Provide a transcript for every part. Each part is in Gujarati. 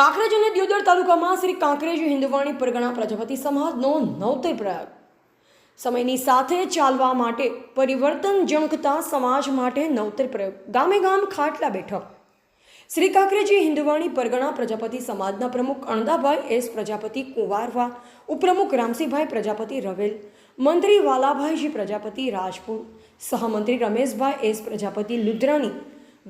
કાંકરેજ અને દિયોદર તાલુકામાં શ્રી કાંકરેજ હિન્દુવાણી પરગણા પ્રજાપતિ સમાજનો નવતર પ્રયાગ. સમયની સાથે ચાલવા માટે પરિવર્તન ઝંખતા સમાજ માટે નવતર પ્રયોગ. ગામે ગામ ખાટલા બેઠક. શ્રી કાંકરેજી હિન્દુવાણી પરગણા પ્રજાપતિ સમાજના પ્રમુખ અણદાભાઈ એસ પ્રજાપતિ કુંવારવા, ઉપપ્રમુખ રામસિંહભાઈ પ્રજાપતિ રવેલ, મંત્રી વાલાભાઈજી પ્રજાપતિ રાજપુર, સહમંત્રી રમેશભાઈ એસ પ્રજાપતિ લુધરાણી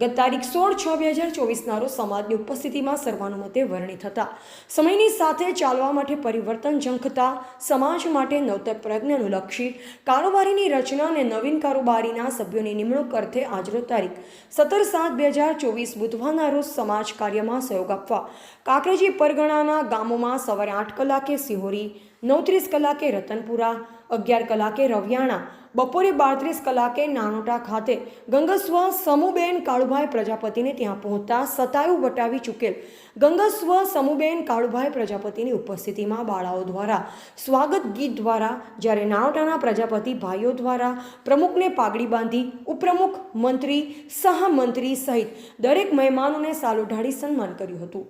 ગત તારીખ 16/6/2024 રોજ સમાજની ઉપસ્થિતિમાં સર્વાનુમતે વરણી થતા સમયની સાથે ચાલવા માટે પરિવર્તન ઝંખતા સમાજ માટે નવતર પ્રયત્ન અનુલક્ષી કારોબારીની રચના અને નવીન કારોબારીના સભ્યોની નિમણૂક અર્થે આજરોજ તારીખ 17/7/2024 બુધવારના રોજ સમાજ કાર્યમાં સહયોગ આપવા કાંકરેજી પરગણાના ગામોમાં સવારે 8 કલાકે સિહોરી, 9:30 કલાકે રતનપુરા, 11 કલાકે રવિયાણા, બપોરે 12:30 કલાકે નાનોટા ખાતે ગંગસ્વ સમૂહબેન કાળુભાઈ પ્રજાપતિને ત્યાં પહોંચતા સતાયું વટાવી ચૂકેલ ગંગસ્વ સમૂહબેન કાળુભાઈ પ્રજાપતિની ઉપસ્થિતિમાં બાળાઓ દ્વારા સ્વાગત ગીત દ્વારા, જ્યારે નાનોટાના પ્રજાપતિ ભાઈઓ દ્વારા પ્રમુખને પાઘડી બાંધી ઉપપ્રમુખ, મંત્રી, સહમંત્રી સહિત દરેક મહેમાનોને સાલ ઓઢાડી સન્માન કર્યું હતું.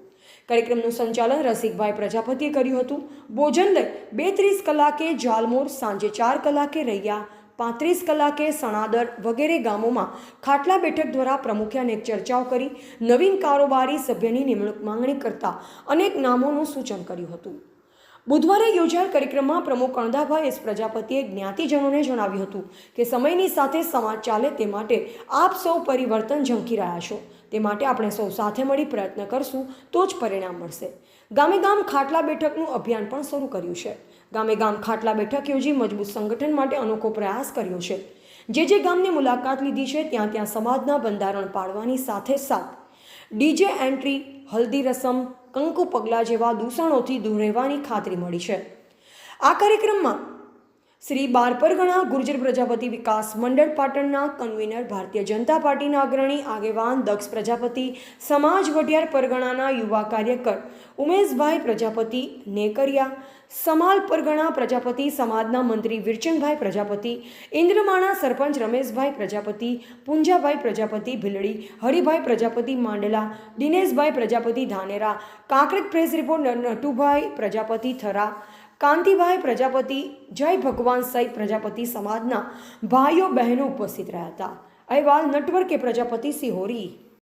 કાર્યક્રમનું સંચાલન રસિકભાઈ પ્રજાપતિએ કર્યું હતું. ભોજન લઈ 2:30 કલાકે જાલમોર, સાંજે 4 કલાકે રૈયા, 35 કલાકે સણાદર વગેરે ગામોમાં ખાટલા બેઠક દ્વારા પ્રમુખે અનેક ચર્ચાઓ કરી નવીન કારોબારી સભ્યની નિમણૂક માંગણી કરતા અનેક નામોનું સૂચન કર્યું હતું. બુધવારે યોજાયેલ કાર્યક્રમમાં પ્રમુખ અણદાભાઈ એસ પ્રજાપતિએ જ્ઞાતિજનોને જણાવ્યું હતું કે સમયની સાથે સમાજ ચાલે તે માટે આપ સૌ પરિવર્તન ઝંખી રહ્યા છો. તે માટે આપણે સૌ સાથે મળી પ્રયત્ન કરશું તો જ પરિણામ મળશે. ગામે ગામ ખાટલા બેઠકનું અભિયાન પણ શરૂ કર્યું છે. ગામે ગામ ખાટલા બેઠક યોજી મજબૂત સંગઠન માટે અનોખો પ્રયાસ કર્યો છે. જે ગામની મુલાકાત લીધી છે ત્યાં ત્યાં સમાજના બંધારણ પાળવાની સાથે સાથ ડીજે એન્ટ્રી, હલ્દી રસમ, કંકુ પગલાં જેવા દૂષણોથી દૂર રહેવાની ખાતરી મળી છે. આ કાર્યક્રમમાં શ્રી બાર પરગણા ગુર્જર પ્રજાપતિ વિકાસ મંડળ પાટણના કન્વીનર, ભારતીય જનતા પાર્ટીના અગ્રણી આગેવાન દક્ષ પ્રજાપતિ, સમાજ વઢિયાર પરગણાના યુવા કાર્યકર ઉમેશભાઈ પ્રજાપતિ નેકરિયા, સમાલ પરગણા પ્રજાપતિ સમાજના મંત્રી વિરચંદભાઈ પ્રજાપતિ, ઇન્દ્રમાણા સરપંચ રમેશભાઈ પ્રજાપતિ, પુંજાભાઈ પ્રજાપતિ ભીલડી, હરિભાઈ પ્રજાપતિ માંડલા, દિનેશભાઈ પ્રજાપતિ ધાનેરા, કાંકરેજ પ્રેસ રિપોર્ટર નટુભાઈ પ્રજાપતિ થરા, કાંતિભાઈ પ્રજાપતિ, જય ભગવાન સહિત પ્રજાપતિ સમાજના ભાઈઓ બહેનો ઉપસ્થિત રહ્યા હતા. અહેવાલ નટવર કે પ્રજાપતિ સિહોરી.